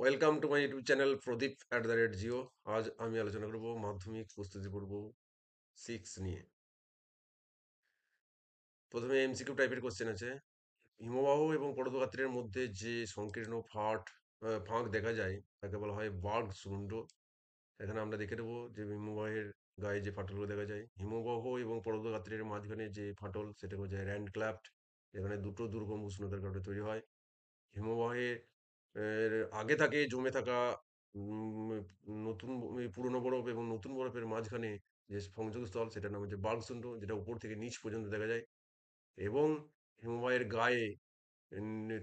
Welcome to my YouTube channel Pradip @জিও। আজ আমি আলোচনা করব মাধ্যমিক প্রস্তুতি পর্ব 6 নিয়ে। প্রথমে এমসিকিউ টাইপের কোশ্চেন আছে। হিমবাহ এবং পর্বতগাত্রের মধ্যে যে সংকীর্ণ ফাঁক দেখা যায় তাকে বলা হয় বার্গসুন্ড। এখানে আমরা দেখে নেব যে হিমবাহের গায়ে যে ফাটলগুলো দেখা যায়, হিমবাহ এবং পর্বতগাত্রের মাঝখানে যে ফাটল সেটাকে বলা যায় র্যান্ডক্লাফট। এখানে দুটো দুর্গম উষ্ণতার কারণে তৈরি হয়। হিমবাহে এর আগে থাকে জমে থাকা উম পুরনো বরফ এবং নতুন বরফের মাঝখানে যে সংযোগস্থল সেটার নাম হচ্ছে বার্গসুন্ড, যেটা উপর থেকে নিচ পর্যন্ত দেখা যায়। এবং হিমবাহের গায়ে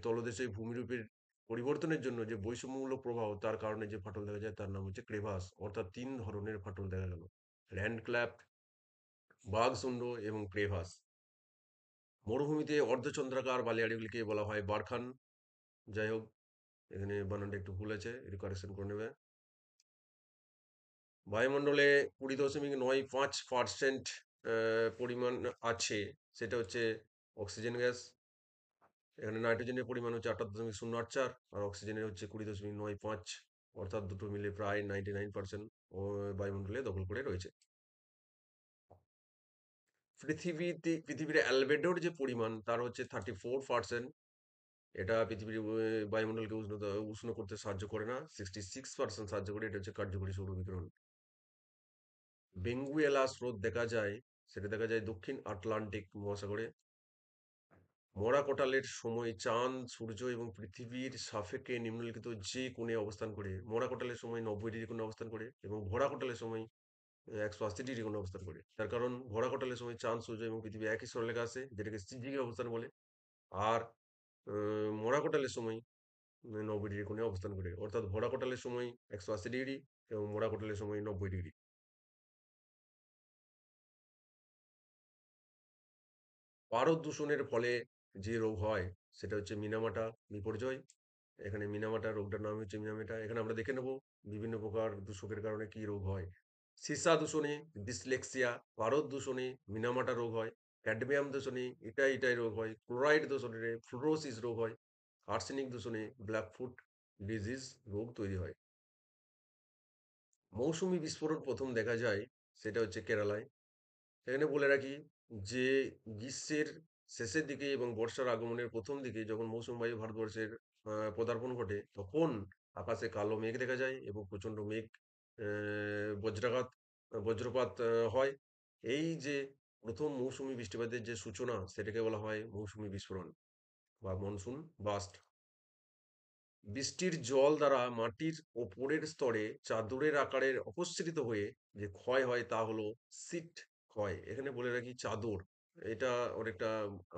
তলদেশে ভূমিরূপের পরিবর্তনের জন্য যে বৈষম্যমূলক প্রবাহ তার কারণে যে ফাটল দেখা যায় তার নাম হচ্ছে ক্রেভাস। অর্থাৎ ৩ ধরনের ফাটল দেখা গেল: র্যান্ডক্ল্যাফট, বার্গসুন্ড এবং ক্রেভাস। মরুভূমিতে অর্ধচন্দ্রাকার বালিয়াড়িগুলিকে বলা হয় বারখান। যাই হোক, এখানে বানানটা একটু ভুল আছে, এটি কারেকশন করে নেবে। বায়ুমণ্ডলে 20.95% পরিমাণ আছে, সেটা হচ্ছে অক্সিজেন গ্যাস। এখানে নাইট্রোজেনের পরিমাণ হচ্ছে 28.084, আর অক্সিজেনের হচ্ছে 20.95, অর্থাৎ দুটো মিলে প্রায় 99% বায়ুমণ্ডলে দখল করে রয়েছে। পৃথিবীর অ্যালবেডোর যে পরিমাণ তার হচ্ছে 34%। এটা পৃথিবীর বায়ুমণ্ডলকে উষ্ণ করতে সাহায্য করে না, 66% সাহায্য করে। এটা হচ্ছে কার্যকরী সৌরবিকিরণ। বেঙ্গুয়েলা স্রোত দেখা যায়, সেটা দেখা যায় দক্ষিণ আটলান্টিক মহাসাগরে। মরা কোটালের সময় চাঁদ, সূর্য এবং পৃথিবীর সাপেক্ষে নিম্নলিখিত যে কোণে অবস্থান করে। মরা কোটালের সময় 90 ডিগ্রি কোণে অবস্থান করে এবং ভরা কোটালের সময় 180 ডিগ্রি কোণে অবস্থান করে। তার কারণ ভরা কোটালের সময় চাঁদ, সূর্য এবং পৃথিবী একই সরলরেখা আছে, যেটাকে সিজিকে অবস্থান বলে। আর মরা কোটালের সময় 90 ডিগ্রি কোণে অবস্থান করে, অর্থাৎ ভরা কোটালের সময় 180 ডিগ্রি এবং মরা কোটালের সময় 90 ডিগ্রি। পারদ দূষণের ফলে যে রোগ হয় সেটা হচ্ছে মিনামাটা বিপর্যয়। এখানে মিনামাটা রোগটার নাম হচ্ছে মিনামেটা। এখানে আমরা দেখে নেব বিভিন্ন প্রকার দূষকের কারণে কি রোগ হয়। সীসা দূষণে ডিসলেক্সিয়া, পারদ দূষণে মিনামাটা রোগ হয়, ক্যাডমিয়াম দূষণে ইটাই রোগ হয়, ক্লোরাইড দূষণে ফ্লোরোসিস রোগ হয়, আর্সেনিক দূষণে ব্ল্যাকফুট ডিজিজ রোগ তৈরি হয়। মৌসুমী বিস্ফোরণ প্রথম দেখা যায় সেটা হচ্ছে কেরালায়। এখানে বলে রাখি যে গ্রীষ্মের শেষের দিকে এবং বর্ষার আগমনের প্রথম দিকে যখন মৌসুম বায়ু ভারতবর্ষের পদার্পণ ঘটে, তখন আকাশে কালো মেঘ দেখা যায় এবং প্রচণ্ড মেঘ, বজ্রাঘাত বজ্রপাত হয়। এই যে প্রথম মৌসুমী বৃষ্টিপাতের যে সূচনা সেটাকে বলা হয় মৌসুমী বিস্ফোরণ বা মনসুন বাস্ট। বৃষ্টির জল দ্বারা মাটির ওপরের স্তরে চাদরের আকারের অপসৃত হয়ে যে ক্ষয় হয় তা হলো সিট ক্ষয়। এখানে বলে রাখি চাদর, এটা অনেকটা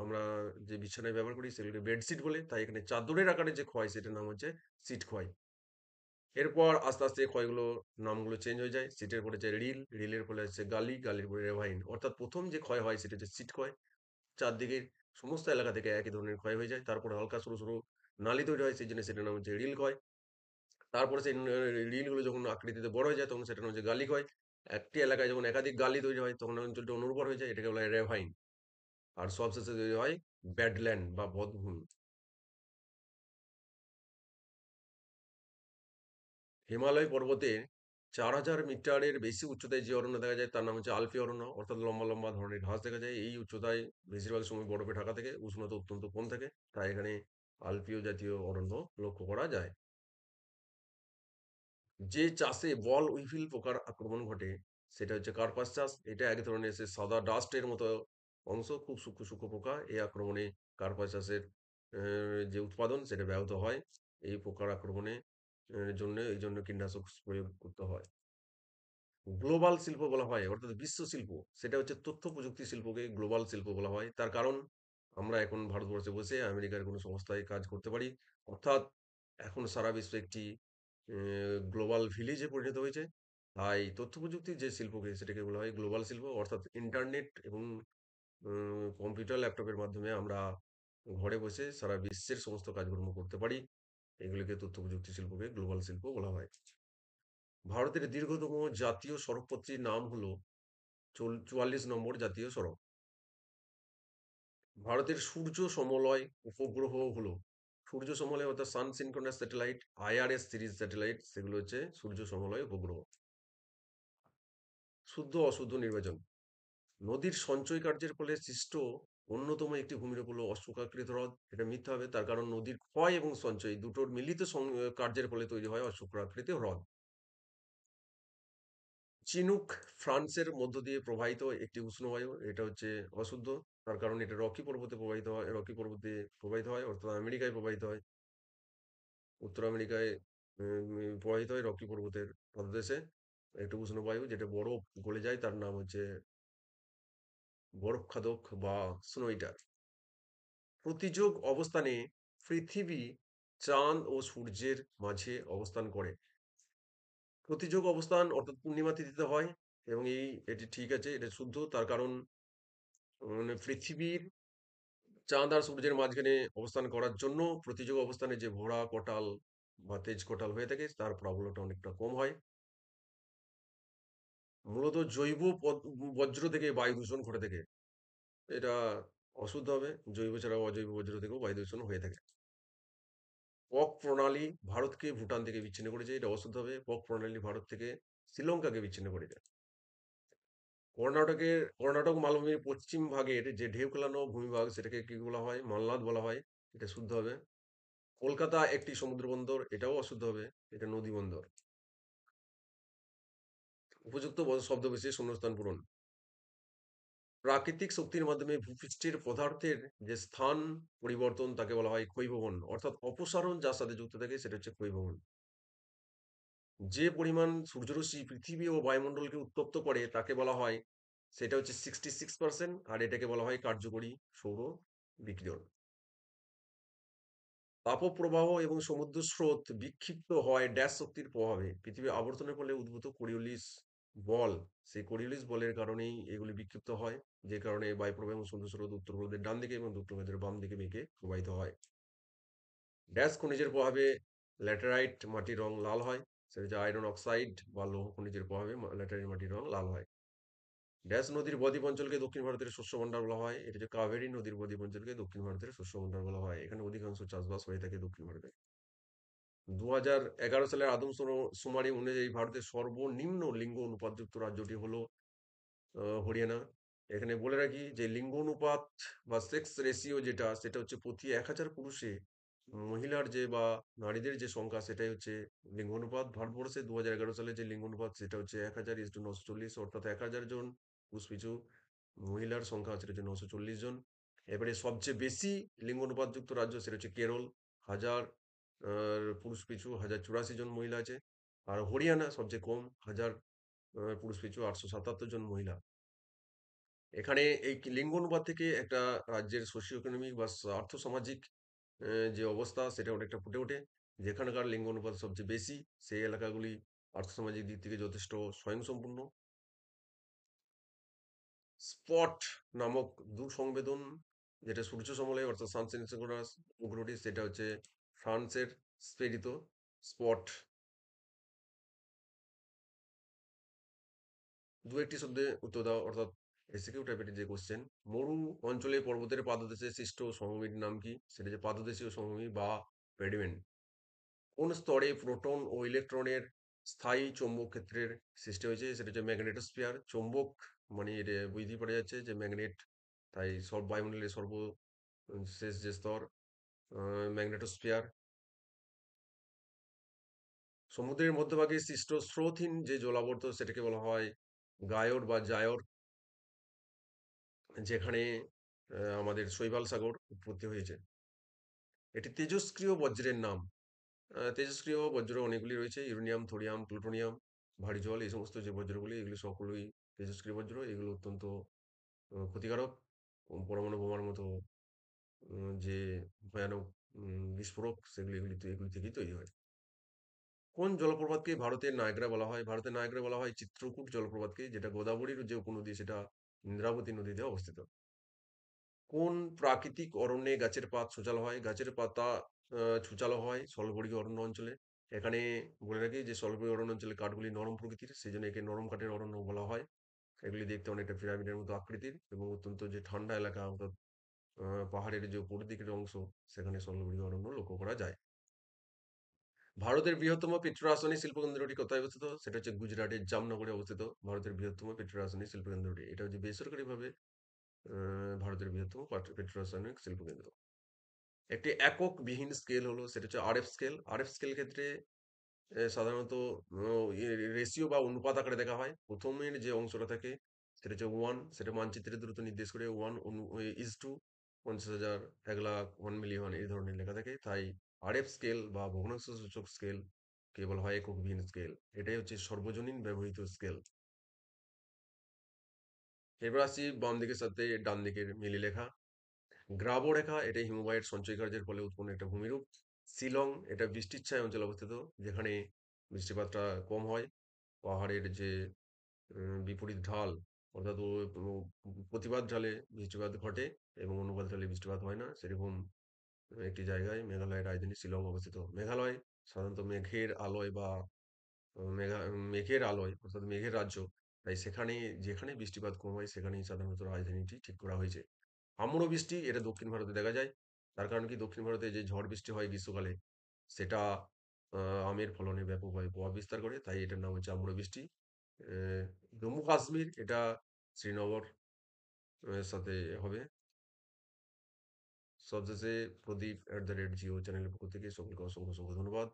আমরা যে বিছানায় ব্যবহার করি সেগুলোকে বেডশিট বলে, তাই এখানে চাদরের আকারে যে ক্ষয় সেটার নাম হচ্ছে সিট ক্ষয়। এরপর আস্তে আস্তে ক্ষয়গুলো নামগুলো চেঞ্জ হয়ে যায়। সিটের পরে হচ্ছে রিল, রিলের পরে হচ্ছে গালি, গালির পরে রেভাইন। অর্থাৎ প্রথম যে ক্ষয় হয় সেটা হচ্ছে সিট ক্ষয়। চারদিকের সমস্ত এলাকা থেকে একই ধরনের ক্ষয় হয়ে যায়। তারপরে হালকা সরু সরু নালী তৈরি হয়, সেই জন্য সেটার নাম হচ্ছে রিল ক্ষয়। তারপরে সেই রিলগুলো যখন আকৃতিতে বড় হয়ে যায় তখন সেটার নাম হচ্ছে গালি ক্ষয়। একটি এলাকায় যখন একাধিক গালি তৈরি হয় তখন অঞ্চলটা অনুর্বর হয়ে যায়, এটাকে বলা হয় রেভাইন। আর সবশেষে তৈরি হয় ব্যাডল্যান্ড বা বধ্যভূমি। হিমালয় পর্বতে 4000 মিটারের বেশি উচ্চতায় যে অরণ্য দেখা যায় তার নাম হচ্ছে আলপি অরণ্য। অর্থাৎ লম্বা লম্বা ধরনের ঘাস দেখা যায় এই উচ্চতায়। বেশিরভাগ সময় বরফে ঢাকা থাকে, উষ্ণতা অত্যন্ত কম থাকে, তাই এখানে আলপীয় জাতীয় অরণ্য লক্ষ্য করা যায়। যে চাষে বল উইভিল পোকার আক্রমণ ঘটে সেটা হচ্ছে কার্পাস চাষ। এটা এক ধরনের সে সাদা ডাস্টের মতো অংশ, খুব সূক্ষ্ম সূক্ষ্ম পোকা। এই আক্রমণে কার্পাস চাষের যে উৎপাদন সেটা ব্যাহত হয়। এই পোকার আক্রমণে এই জন্য কীটনাশক প্রয়োগ করতে হয়। গ্লোবাল শিল্প বলা হয়, অর্থাৎ বিশ্ব শিল্প, সেটা হচ্ছে তথ্য প্রযুক্তি শিল্পকে গ্লোবাল শিল্প বলা হয়। তার কারণ আমরা এখন ভারতবর্ষে বসে আমেরিকার কোনো সংস্থায় কাজ করতে পারি। অর্থাৎ এখন সারা বিশ্ব একটি গ্লোবাল ভিলেজে পরিণত হয়েছে। তাই তথ্য প্রযুক্তির যে শিল্পকে সেটাকে বলা হয় গ্লোবাল শিল্প। অর্থাৎ ইন্টারনেট এবং কম্পিউটার ল্যাপটপের মাধ্যমে আমরা ঘরে বসে সারা বিশ্বের সমস্ত কাজকর্ম করতে পারি। এগুলিকে তথ্য প্রযুক্তি শিল্পকে গ্লোবাল শিল্প বলা হয়। ভারতের দীর্ঘতম জাতীয় সড়কপথটির নাম হলো 44 নম্বর জাতীয় সড়ক। ভারতের সূর্য সমলয় উপগ্রহ হলো সূর্য সমলয় অর্থাৎ sun synchronous satellite, IRS series satellite, সেগুলো হচ্ছে সূর্য সমলয় উপগ্রহ। শুদ্ধ অশুদ্ধ নির্বাচন। নদীর সঞ্চয় কার্যের ফলে সৃষ্ট অন্যতম একটি ভূমিরূপ হলো অশোকাকৃত হ্রদ। এটা মিথ্যা হবে, তার কারণ নদীর ক্ষয় এবং সঞ্চয় দুটোর মিলিত কার্যের ফলে তৈরি হয় অশোকাকৃত হ্রদ। চিনুক ফ্রান্সের মধ্য দিয়ে প্রবাহিত একটি উষ্ণবায়ু, এটা হচ্ছে অশুদ্ধ, তার কারণ এটা রকি পর্বতে প্রবাহিত হয়, রকি পর্বতে প্রবাহিত হয় অর্থাৎ আমেরিকায় প্রবাহিত হয়, উত্তর আমেরিকায় প্রবাহিত হয় রকি পর্বতের তলদেশে। একটি উষ্ণবায়ু যেটা বরফ গলে যায়, তার নাম হচ্ছে বরফ খাদক বা স্নোইটার। প্রতিযোগ অবস্থানে পৃথিবী চাঁদ ও সূর্যের মাঝে অবস্থান করে। প্রতিযোগ অবস্থান অর্থাৎ পূর্ণিমা তিথিতে হয়, এবং এটি ঠিক আছে, এটা শুদ্ধ, তার কারণ মানে পৃথিবীর চাঁদ আর সূর্যের মাঝখানে অবস্থান করার জন্য প্রতিযোগ অবস্থানে যে ভোড়া কটাল বা তেজ কটাল হয়ে থাকে তার প্রবলতা অনেকটা কম হয়। মূলত জৈব বজ্র থেকে বায়ু দূষণ ঘটে থাকে, এটা অশুদ্ধ হবে। জৈব ছাড়াও অজৈব বজ্র থেকেও বায়ু দূষণ হয়ে থাকে। পক প্রণালী ভারতকে ভুটান থেকে বিচ্ছিন্ন করেছে, এটা অশুদ্ধ হবে। পক প্রণালী ভারত থেকে শ্রীলঙ্কাকে বিচ্ছিন্ন করেছে। কর্ণাটক মালভূমির পশ্চিম ভাগের যে ঢেউ খেলানো ভূমিভাগ সেটাকে কি বলা হয়? মালনাদ বলা হয়, এটা শুদ্ধ হবে। কলকাতা একটি সমুদ্র বন্দর, এটাও অশুদ্ধ হবে, এটা নদী বন্দর। উপযুক্ত ছদ্মবেশে শূন্যস্থান পূরণ। প্রাকৃতিক শক্তির মাধ্যমে ভূপৃষ্ঠের পদার্থের যে স্থান পরিবর্তন তাকে বলা হয় ক্ষয়ভবন, অর্থাৎ অপসারণ যার সাথে যুক্ত থাকে সেটা হচ্ছে ক্ষয়ভবন। যে পরিমাণ সূর্যরশ্মি পৃথিবী ও বায়ুমণ্ডলকে উত্তপ্ত করে তাকে বলা হয়, সেটা হচ্ছে 66%, আর এটাকে বলা হয় কার্যকরী সৌর বিকিরণ। তাপপ্রবাহ এবং সমুদ্র স্রোত বিক্ষিপ্ত হয় ড্যাশ শক্তির প্রভাবে। পৃথিবীর আবর্তনের ফলে উদ্ভূত কোরিওলিস বল, সেই কোরিওলিস বলের কারণেই এগুলি বিক্ষিপ্ত হয়, যে কারণে বায়ুপ্রবাহ এবং সমুদ্র স্রোত উত্তর গোলার্ধের ডান দিকে এবং দক্ষিণ গোলার্ধের বাম দিকে বেঁকে প্রবাহিত হয়। ড্যাশ খনিজের প্রভাবে ল্যাটেরাইট মাটির রং লাল হয়, সেটা হচ্ছে আয়রন অক্সাইড বা লৌহ খনিজের প্রভাবে ল্যাটেরাইট মাটির রং লাল হয়। ড্যাশ নদীর বদ্বীপ অঞ্চলকে দক্ষিণ ভারতের শস্য ভাণ্ডার বলা হয়, এটা হচ্ছে কাবেরী নদীর বদ্বীপ অঞ্চলকে দক্ষিণ ভারতের শস্য ভাণ্ডার বলা হয়, এখানে অধিকাংশ চাষবাস হয়ে থাকে দক্ষিণ ভারতে। 2011 সালের সুমারি অনুযায়ী ভারতের সর্বনিম্ন লিঙ্গ অনুপাতযুক্ত রাজ্যটি হলো হরিয়ানা। এখানে বলে রাখি যে লিঙ্গ অনুপাত বা সেক্স রেশিও যেটা, সেটা হচ্ছে প্রতি 1000 পুরুষে মহিলার যে বা নারীদের যে সংখ্যা সেটাই হচ্ছে লিঙ্গ অনুপাত। ভারতবর্ষে 2011 সালে যে লিঙ্গ অনুপাত সেটা হচ্ছে 1000:940, অর্থাৎ 1000 জন পুরুষ পিছু মহিলার সংখ্যা সেটা হচ্ছে 940 জন। এবারে সবচেয়ে বেশি লিঙ্গ অনুপাতযুক্ত রাজ্য সেটা হচ্ছে কেরল, 1000 পুরুষ পিছু 1084 জন মহিলা আছে। আর হরিয়ানা সবচেয়ে কম, 1000 পুরুষ পিছু 877 জন মহিলা। এখানে এই লিঙ্গ অনুপাত থেকে একটা রাজ্যের সোশিও ইকোনমিক বা আর্থসামাজিক যে অবস্থা সেটা অনেকটা ফুটে ওঠে। যেখানকার লিঙ্গ অনুপাত সবচেয়ে বেশি সেই এলাকাগুলি আর্থসামাজিক দিক থেকে যথেষ্ট স্বয়ংসম্পূর্ণ। স্পট নামক দূরসংবেদন যেটা সূর্য সমলে অর্থাৎ সানসেন্সকোনাস উপগ্রহটি, সেটা হচ্ছে ফ্রান্সের প্রেরিত স্পট। দু একটি শব্দে উত্তর দাও, অর্থাৎ এসিকিউ টাইপের যে কোশ্চেন। মরু অঞ্চলে পর্বতের পাদদেশে সৃষ্ট সমভূমির নাম কি? সেটা যে পাদদেশীয় সমভূমি বা পেডিমেন্ট। কোন স্তরে প্রোটন ও ইলেকট্রনের স্থায়ী চৌম্বক ক্ষেত্রের সৃষ্টি হয়েছে? সেটা হচ্ছে ম্যাগনেটোস্ফিয়ার। চৌম্বক মানে এটা বুঝতেই পারা যাচ্ছে যে ম্যাগনেট, তাই সব বায়ুমণ্ডলের শেষ যে স্তর ম্যাগনেটোস্ফিয়ার। সমুদ্রের মধ্যভাগে সৃষ্ট স্রোতহীন যে জলাবর্ত সেটাকে বলা হয় গায়র বা জায়র, যেখানে আমাদের শৈবাল সাগর উৎপত্তি হয়েছে। এটি তেজস্ক্রিয় বজ্রের নাম। তেজস্ক্রিয় বজ্র অনেকগুলি রয়েছে, ইউরেনিয়াম, থোরিয়াম, প্লুটোনিয়াম, ভারী জল, এই সমস্ত যে বজ্রগুলি এগুলি সকলই তেজস্ক্রিয় বজ্র। এগুলো অত্যন্ত ক্ষতিকারক, পরমাণু বোমার মতো যে ভয়ানক বিস্ফোরক সেগুলি এগুলি থেকেই তৈরি হয়। কোন জলপ্রপাতকে ভারতের নায়াগ্রা বলা হয়? ভারতের নায়াগ্রা বলা হয় চিত্রকূট জলপ্রপাতকে, যেটা গোদাবরীর যে উপনদী সেটা ইন্দ্রাবতী নদীতে অবস্থিত। কোন প্রাকৃতিক অরণ্যে গাছের পাত ছুচালো হয়? গাছের পাতা ছুচালো হয় স্বল্পবর্গীয় অরণ্য অঞ্চলে। এখানে বলে রাখি যে স্বল্পবর্গীয় অরণ্য অঞ্চলে কাঠগুলি নরম প্রকৃতির, সেই জন্য একে নরম কাঠের অরণ্য বলা হয়। এগুলি দেখতে অনেকটা পিরামিডের মতো আকৃতির এবং অত্যন্ত যে ঠান্ডা এলাকা, অর্থাৎ পাহাড়ের যে উপর দিকের অংশ সেখানে স্বর্ণগিরি অরণ্য লক্ষ্য করা যায়। ভারতের বৃহত্তম পেট্রো রাসায়নিক শিল্পকেন্দ্রটি কোথায় অবস্থিত? সেটা হচ্ছে গুজরাটের জামনগরে অবস্থিত ভারতের বৃহত্তম পেট্রো রাসায়নিক শিল্পকেন্দ্রটি। এটা হচ্ছে বেসরকারিভাবে ভারতের বৃহত্তম পেট্রো রাসায়নিক শিল্পকেন্দ্র। একটি একক বিহীন স্কেল হলো সেটা হচ্ছে আরএফ স্কেল। আরএফ স্কেল ক্ষেত্রে সাধারণত রেশিও বা অনুপাত আকারে দেখা হয়। ১ম এর যে অংশটা থাকে সেটা হচ্ছে 1, সেটা মানচিত্রের দূরত্ব নির্দেশ করে 1 is to ৫০,০০০, ১,০০,০০০, 1 মিলিয়ন এই ধরনের লেখা থাকে। তাই আরএফ স্কেল বা ভগ্নাংশ সূচক স্কেল কে বলা হয় একক বিহীন স্কেল। এটাই হচ্ছে সর্বজনীন ব্যবহৃত স্কেল। এবার আসছি বাম দিকের সাথে ডান দিকের মিল রেখা। গ্রাবো রেখা এটা হিমবাহের সঞ্চয়কার্যের ফলে উৎপন্ন একটা ভূমিরূপ। শিলং এটা বৃষ্টির ছায় অঞ্চলে অবস্থিত, যেখানে বৃষ্টিপাতটা কম হয়। পাহাড়ের যে বিপরীত ঢাল অর্থাৎ প্রতিবাদ ঢালে বৃষ্টিপাত ঘটে এবং অনুপাত ঢালে বৃষ্টিপাত হয় না। সেরকম একটি জায়গায় মেঘালয়ের রাজধানী শিলং অবস্থিত। মেঘালয় সাধারণত মেঘের আলোয় বা মেঘের আলোয় অর্থাৎ মেঘের রাজ্য। তাই সেখানে যেখানে বৃষ্টিপাত কম হয় সেখানেই সাধারণত রাজধানীটি ঠিক করা হয়েছে। আম্র বৃষ্টি এটা দক্ষিণ ভারতে দেখা যায়। তার কারণ কি দক্ষিণ ভারতে যে ঝড় বৃষ্টি হয় গ্রীষ্মকালে সেটা আমের ফলনে ব্যাপকভাবে প্রভাব বিস্তার করে। তাই এটার নাম হচ্ছে আম্র বৃষ্টি। অ্যা জম্মু কাশ্মীর এটা শ্রীনগর সাথে হবে। সবশেষে প্রদীপ @জিও চ্যানেলের পক্ষ থেকে সকলকে অসংখ্য ধন্যবাদ।